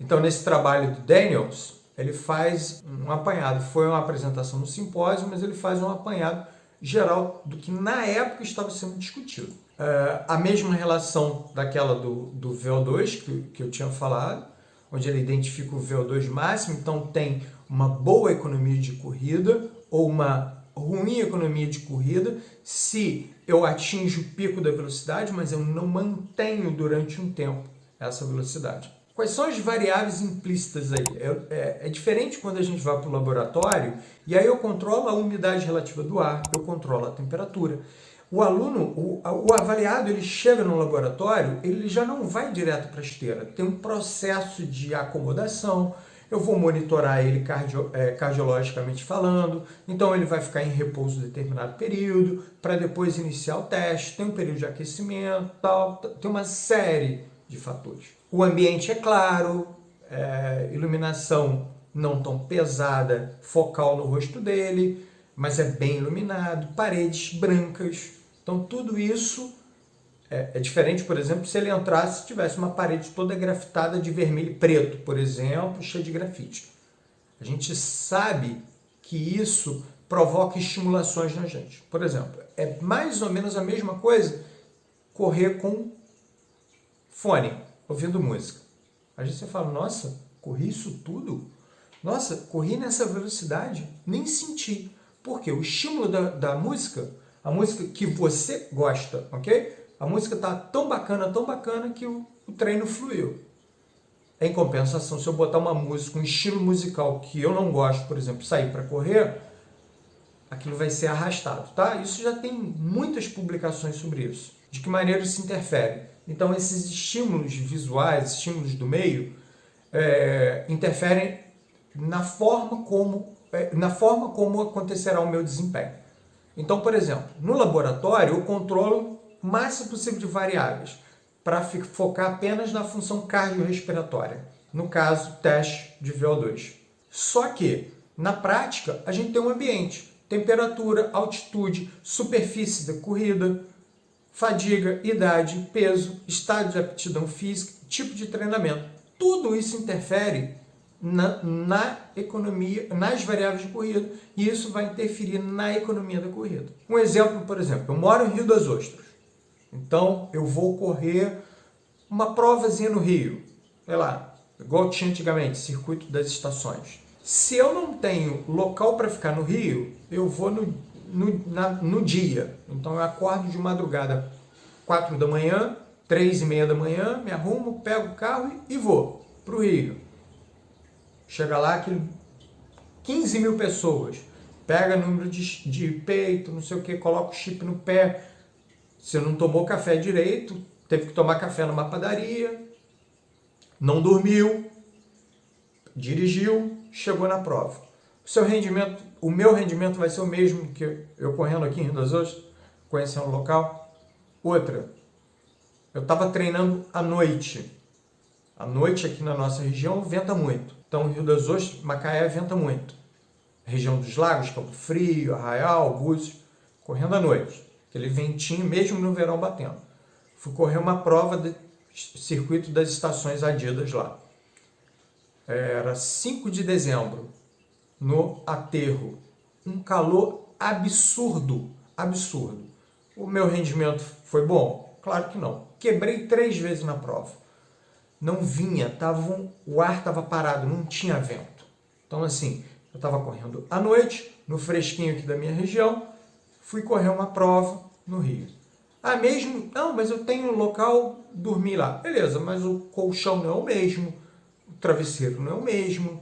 Então, nesse trabalho do Daniels, ele faz um apanhado. Foi uma apresentação no simpósio, mas ele faz um apanhado geral do que na época estava sendo discutido. A mesma relação daquela do VO2 que eu tinha falado, onde ele identifica o VO2 máximo, então tem uma boa economia de corrida ou uma ruim economia de corrida se eu atinjo o pico da velocidade, mas eu não mantenho durante um tempo essa velocidade. Quais são as variáveis implícitas aí? É diferente quando a gente vai para o laboratório e aí eu controlo a umidade relativa do ar, eu controlo a temperatura. O aluno, o avaliado, ele chega no laboratório, ele já não vai direto para a esteira. Tem um processo de acomodação, eu vou monitorar ele cardiologicamente falando, então ele vai ficar em repouso determinado período, para depois iniciar o teste, tem um período de aquecimento, tal, tem uma série de fatores. O ambiente é claro, iluminação não tão pesada, focal no rosto dele, mas é bem iluminado, paredes brancas. Então tudo isso é diferente, por exemplo, se ele entrasse e tivesse uma parede toda grafitada de vermelho e preto, por exemplo, cheia de grafite. A gente sabe que isso provoca estimulações na gente. Por exemplo, é mais ou menos a mesma coisa correr com fone, ouvindo música. A gente fala, nossa, corri isso tudo? Nossa, corri nessa velocidade? Nem senti. Porque o estímulo da música, a música que você gosta, ok? A música está tão bacana que o treino fluiu. Em compensação, se eu botar uma música, um estilo musical que eu não gosto, por exemplo, sair para correr, aquilo vai ser arrastado, tá? Isso já tem muitas publicações sobre isso. De que maneira isso interfere? Então, esses estímulos visuais, estímulos do meio, interferem na forma como acontecerá o meu desempenho. Então, por exemplo, no laboratório eu controlo o máximo possível de variáveis para focar apenas na função cardiorrespiratória, no caso, teste de VO2. Só que, na prática, a gente tem um ambiente, temperatura, altitude, superfície da corrida, fadiga, idade, peso, estado de aptidão física, tipo de treinamento. Tudo isso interfere na economia, nas variáveis de corrida, e isso vai interferir na economia da corrida. Um exemplo, por exemplo, eu moro em Rio das Ostras, então eu vou correr uma provazinha no Rio, sei lá, igual tinha antigamente, circuito das estações. Se eu não tenho local para ficar no Rio, eu vou no dia. Então eu acordo de madrugada, 4 da manhã, 3:30 da manhã, me arrumo, pego o carro e vou para o Rio. Chega lá, 15 mil pessoas, pega número de peito, não sei o que, coloca o chip no pé. Você não tomou café direito, teve que tomar café numa padaria, não dormiu, dirigiu, chegou na prova. O meu rendimento vai ser o mesmo que eu correndo aqui em Rio das Ostras, conhecendo o local. Outra, eu estava treinando à noite. À noite aqui na nossa região venta muito. Então, Rio das Ostras, Macaé venta muito. Região dos Lagos, Campo Frio, Arraial, Búzios, correndo à noite. Aquele ventinho, mesmo no verão, batendo. Fui correr uma prova de circuito das estações Adidas lá. Era 5 de dezembro, no Aterro. Um calor absurdo, absurdo. O meu rendimento foi bom? Claro que não. Quebrei 3 vezes na prova. Não vinha, o ar estava parado, não tinha vento. Então, assim, eu estava correndo à noite, no fresquinho aqui da minha região, fui correr uma prova no Rio. Não, mas eu tenho um local, dormir lá. Beleza, mas o colchão não é o mesmo, o travesseiro não é o mesmo,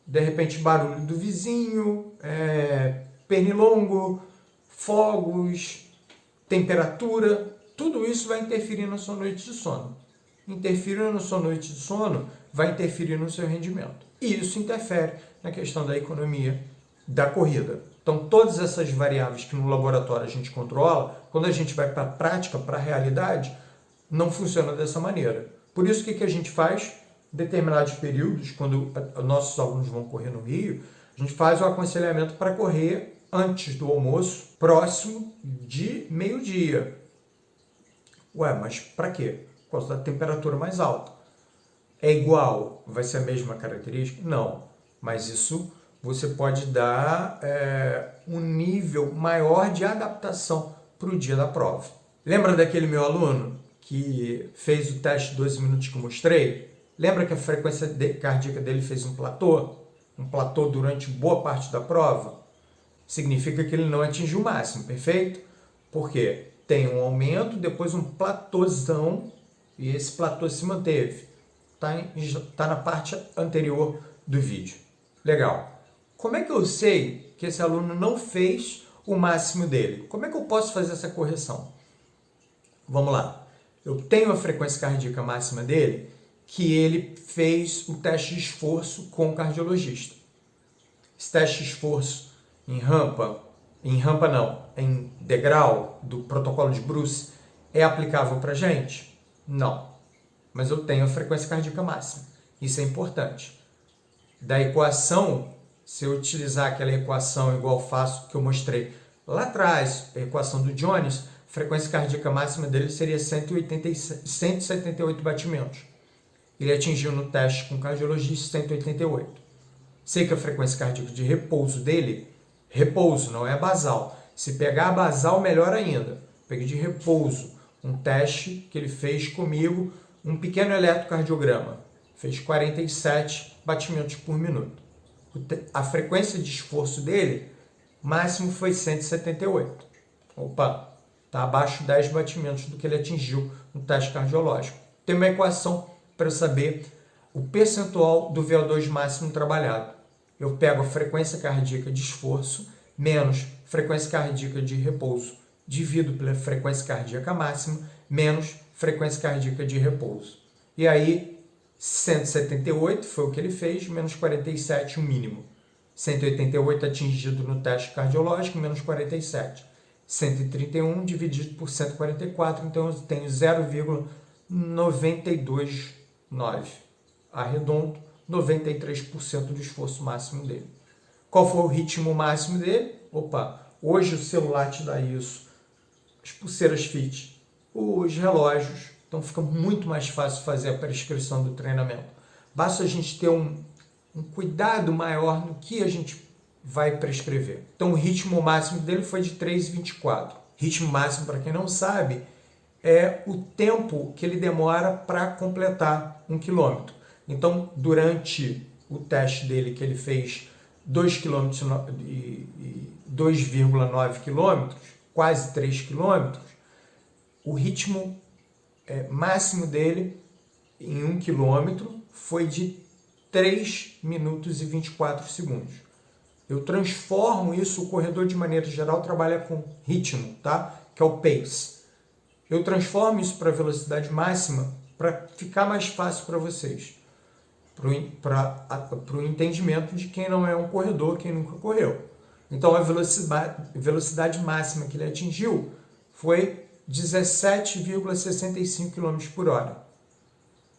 de repente barulho do vizinho, pernilongo, fogos, temperatura, tudo isso vai interferir na sua noite de sono. Interferindo na sua noite de sono, vai interferir no seu rendimento. E isso interfere na questão da economia da corrida. Então, todas essas variáveis que no laboratório a gente controla, quando a gente vai para a prática, para a realidade, não funciona dessa maneira. Por isso, o que a gente faz? Em determinados períodos, quando nossos alunos vão correr no Rio, a gente faz o aconselhamento para correr antes do almoço, próximo de meio-dia. Ué, mas para quê? Por causa da temperatura mais alta. É igual? Vai ser a mesma característica? Não, mas isso você pode dar um nível maior de adaptação para o dia da prova. Lembra daquele meu aluno que fez o teste de 12 minutos que eu mostrei? Lembra que a frequência cardíaca dele fez um platô? Um platô durante boa parte da prova? Significa que ele não atingiu o máximo, perfeito? Por quê? Tem um aumento, depois um platôzão, e esse platô se manteve. Tá na parte anterior do vídeo. Legal. Como é que eu sei que esse aluno não fez o máximo dele? Como é que eu posso fazer essa correção? Vamos lá. Eu tenho a frequência cardíaca máxima dele, que ele fez o teste de esforço com o cardiologista. Esse teste de esforço em degrau do protocolo de Bruce, é aplicável para gente? Não. Mas eu tenho a frequência cardíaca máxima. Isso é importante. Da equação, se eu utilizar aquela equação igual faço que eu mostrei lá atrás, a equação do Jones, a frequência cardíaca máxima dele seria 178 batimentos. Ele atingiu no teste com o cardiologista 188. Sei que a frequência cardíaca de repouso dele, repouso, não é basal. Se pegar a basal, melhor ainda. Peguei de repouso, um teste que ele fez comigo, um pequeno eletrocardiograma. Fez 47 batimentos por minuto. A frequência de esforço dele, máximo foi 178. Opa, está abaixo de 10 batimentos do que ele atingiu no teste cardiológico. Tem uma equação para eu saber o percentual do VO2 máximo trabalhado. Eu pego a frequência cardíaca de esforço menos frequência cardíaca de repouso, divido pela frequência cardíaca máxima menos frequência cardíaca de repouso. E aí, 178 foi o que ele fez, menos 47 o mínimo. 188 atingido no teste cardiológico, menos 47. 131 dividido por 144, então eu tenho 0,929. Arredondo, 93% do esforço máximo dele. Qual foi o ritmo máximo dele? Opa, hoje o celular te dá isso. As pulseiras Fit, os relógios, então fica muito mais fácil fazer a prescrição do treinamento. Basta a gente ter um cuidado maior no que a gente vai prescrever. Então o ritmo máximo dele foi de 3,24. Ritmo máximo, para quem não sabe, é o tempo que ele demora para completar 1 quilômetro. Então, durante o teste dele, que ele fez 2,9 quilômetros, quase 3 quilômetros, o ritmo máximo dele em 1 quilômetro foi de 3 minutos e 24 segundos. Eu transformo isso, o corredor de maneira geral trabalha com ritmo, tá? Que é o pace. Eu transformo isso para velocidade máxima para ficar mais fácil para vocês. Para o entendimento de quem não é um corredor, quem nunca correu. Então, a velocidade máxima que ele atingiu foi 17,65 km por hora.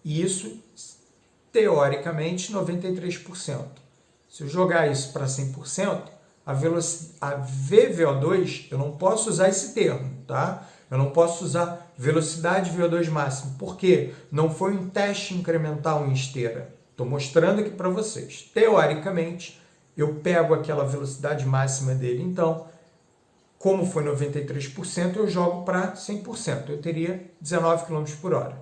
E isso, teoricamente, 93%. Se eu jogar isso para 100%, a VVO2, eu não posso usar esse termo, tá? Eu não posso usar velocidade VO2 máximo, porque não foi um teste incremental em esteira. Estou mostrando aqui para vocês. Teoricamente, eu pego aquela velocidade máxima dele, então, como foi 93%, eu jogo para 100%. Eu teria 19 km por hora.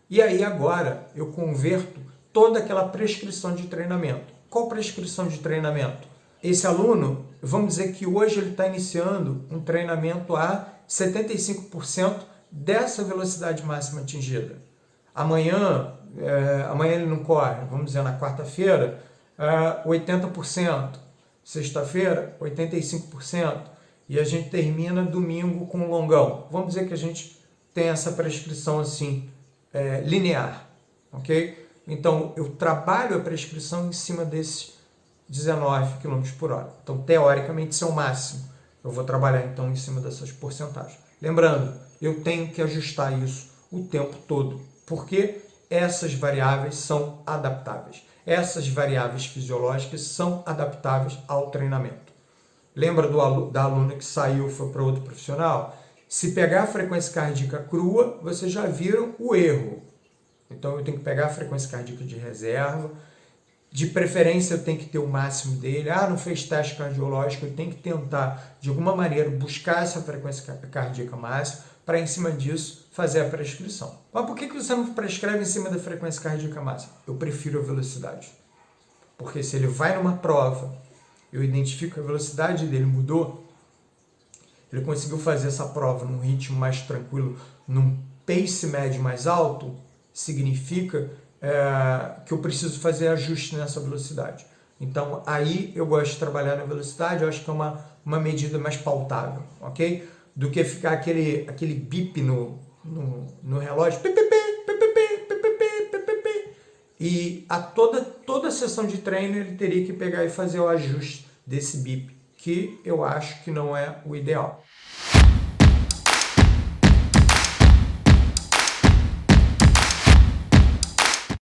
E aí, agora, eu converto toda aquela prescrição de treinamento. Qual prescrição de treinamento? Esse aluno, vamos dizer que hoje ele está iniciando um treinamento a 75% dessa velocidade máxima atingida. Amanhã ele não corre, vamos dizer, na quarta-feira, 80%, sexta-feira, 85%, e a gente termina domingo com um longão. Vamos dizer que a gente tem essa prescrição assim, linear, ok? Então, eu trabalho a prescrição em cima desses 19 km por hora. Então, teoricamente, isso é o máximo. Eu vou trabalhar, então, em cima dessas porcentagens. Lembrando, eu tenho que ajustar isso o tempo todo, porque essas variáveis são adaptáveis. Essas variáveis fisiológicas são adaptáveis ao treinamento. Lembra da aluna que saiu e foi para outro profissional? Se pegar a frequência cardíaca crua, vocês já viram o erro. Então eu tenho que pegar a frequência cardíaca de reserva, de preferência eu tenho que ter o máximo dele. Não fez teste cardiológico, eu tenho que tentar de alguma maneira buscar essa frequência cardíaca máxima para em cima disso fazer a prescrição. Mas por que você não prescreve em cima da frequência cardíaca máxima? Eu prefiro a velocidade. Porque se ele vai numa prova, eu identifico que a velocidade dele mudou, ele conseguiu fazer essa prova num ritmo mais tranquilo, num pace médio mais alto, significa que eu preciso fazer ajuste nessa velocidade. Então, aí eu gosto de trabalhar na velocidade, eu acho que é uma medida mais pautável, ok? Do que ficar aquele bip no relógio, e toda a sessão de treino ele teria que pegar e fazer o ajuste desse bip, que eu acho que não é o ideal.